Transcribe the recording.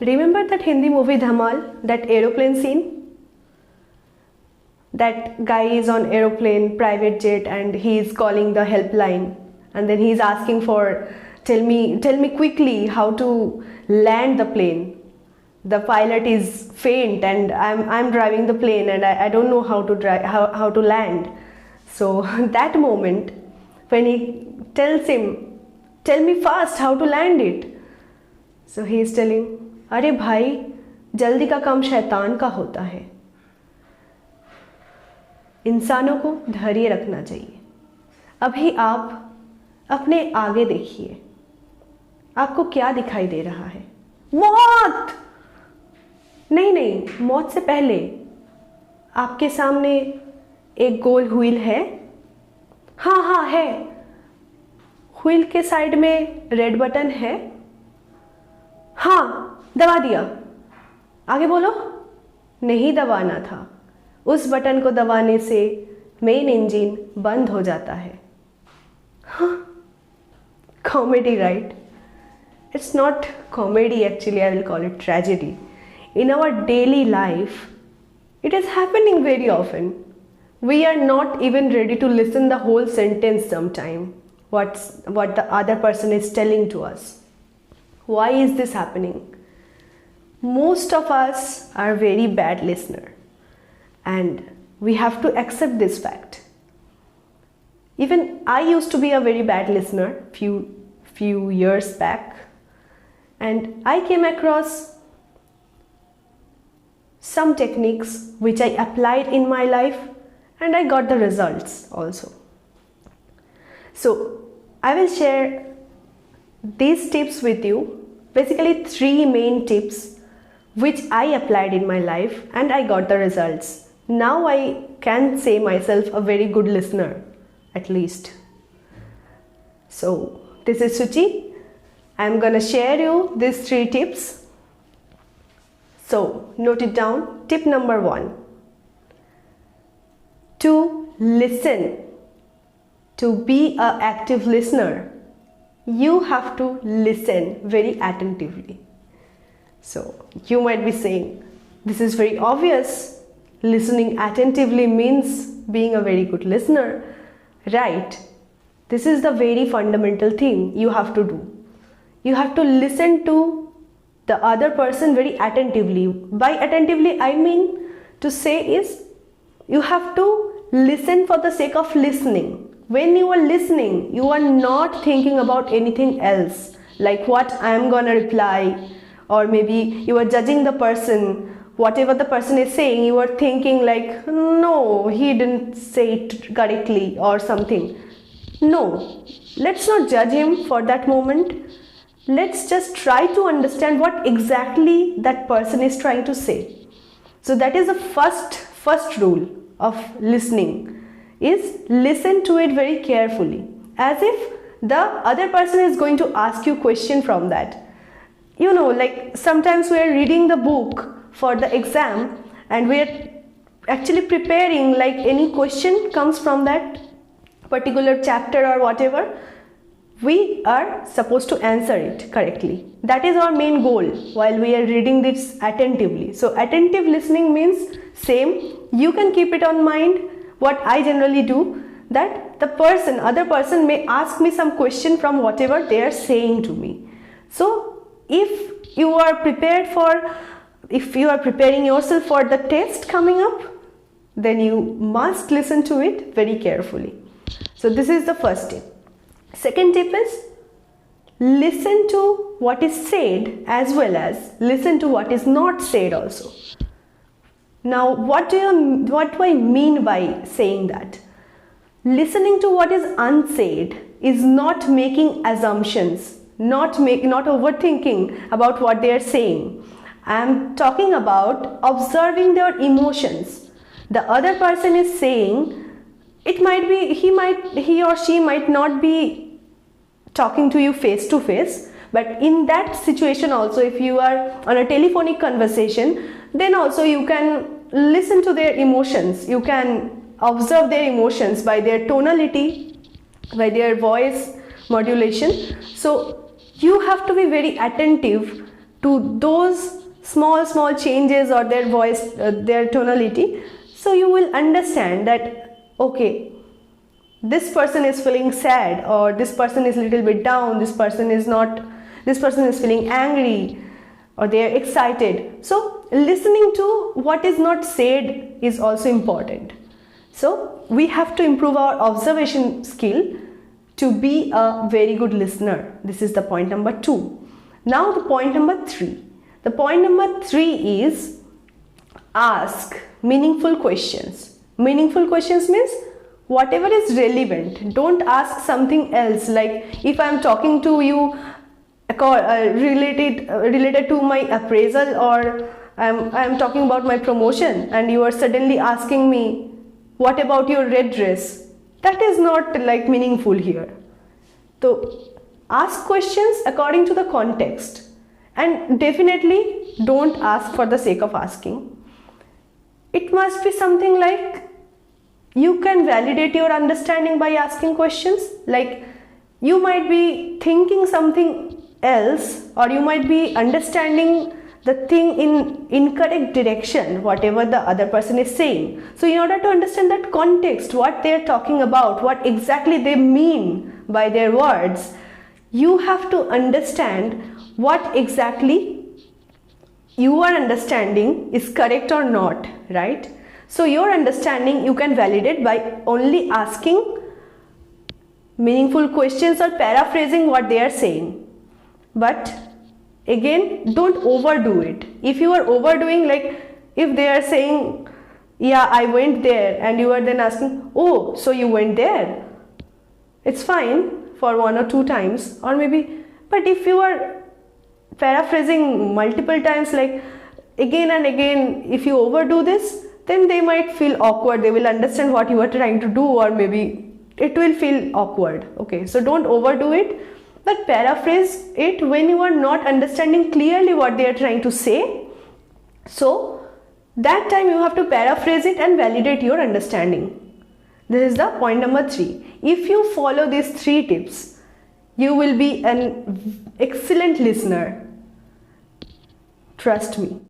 Remember that Hindi movie Dhamal, that aeroplane scene? That guy is on aeroplane, private jet, and he is calling the helpline, and then he is asking for, tell me quickly how to land the plane. The pilot is faint and I'm driving the plane and I don't know how to drive, how to land. So that moment when he tells him, tell me fast how to land it. So he is telling, अरे भाई जल्दी का काम शैतान का होता है. इंसानों को धैर्य रखना चाहिए. अभी आप अपने आगे देखिए, आपको क्या दिखाई दे रहा है? मौत! नहीं, मौत से पहले आपके सामने एक गोल व्हील है. हाँ है. व्हील के साइड में रेड बटन है. हाँ, दबा दिया. आगे बोलो. नहीं दबाना था. उस बटन को दबाने से मेन इंजन बंद हो जाता है. हाँ, comedy, right? It's not comedy, actually. I will call it tragedy. In our daily life, it is happening very often. We are not even ready to listen the whole sentence sometime. What the other person is telling to us. Why is this happening? Most of us are very bad listener, and we have to accept this fact. Even I used to be a very bad listener few years back. And I came across some techniques which I applied in my life, and I got the results also. So I will share these tips with you, basically 3 main tips which I applied in my life and I got the results. Now I can say myself a very good listener, at least. So this is Suchi. I'm gonna share you these 3 tips. So note it down. Tip number 1. To listen. To be an active listener, you have to listen very attentively. So you might be saying, this is very obvious. Listening attentively means being a very good listener. Right. This is the very fundamental thing you have to do. You have to listen to the other person very attentively. By attentively, I mean to say is, you have to listen for the sake of listening. When you are listening, you are not thinking about anything else, like what I am gonna reply, or maybe you are judging the person, whatever the person is saying, you are thinking like, no, he didn't say it correctly or something. No, let's not judge him for that moment. Let's just try to understand what exactly that person is trying to say. So that is the first rule of listening, is listen to it very carefully, as if the other person is going to ask you question from that. You know, like sometimes we are reading the book for the exam and we are actually preparing, like any question comes from that particular chapter or whatever, we are supposed to answer it correctly. That is our main goal while we are reading this attentively. So attentive listening means same. You can keep it on mind. What I generally do, that the other person may ask me some question from whatever they are saying to me. So if you are preparing yourself for the test coming up, then you must listen to it very carefully. So this is the first tip. Second tip is, listen to what is said as well as listen to what is not said also. Now, what do I mean by saying that? Listening to what is unsaid is not making assumptions, not overthinking about what they are saying. I am talking about observing their emotions. The other person is saying, it might be, he or she might not be talking to you face to face, but in that situation also, if you are on a telephonic conversation, then also you can listen to their emotions. You can observe their emotions by their tonality, by their voice modulation. So you have to be very attentive to those small changes or their voice, their tonality. So you will understand that, okay, this person is feeling sad, or this person is a little bit down, this person is feeling angry, or they are excited. So listening to what is not said is also important. So we have to improve our observation skill to be a very good listener. This is the point number 2. Now the point number 3. The point number 3 is ask meaningful questions. Meaningful questions means whatever is relevant. Don't ask something else, like if I am talking to you related to my appraisal, or I am talking about my promotion, and you are suddenly asking me, what about your red dress? That is not like meaningful here. So ask questions according to the context, and definitely don't ask for the sake of asking. It must be something like you can validate your understanding by asking questions. Like you might be thinking something else, or you might be understanding the thing in incorrect direction, whatever the other person is saying. So in order to understand that context, what they are talking about, what exactly they mean by their words, you have to understand what exactly you are understanding is correct or not, right? So your understanding you can validate by only asking meaningful questions or paraphrasing what they are saying. But again, don't overdo it. If you are overdoing, like if they are saying, yeah, I went there, and you are then asking, oh, so you went there, it's fine for 1 or 2 times, or maybe, but if you are paraphrasing multiple times, like again and again, if you overdo this, then they might feel awkward. They will understand what you are trying to do, or maybe it will feel awkward. Okay, so don't overdo it, but paraphrase it when you are not understanding clearly what they are trying to say. So that time you have to paraphrase it and validate your understanding. This is the point number 3. If you follow these 3 tips, you will be an excellent listener. Trust me.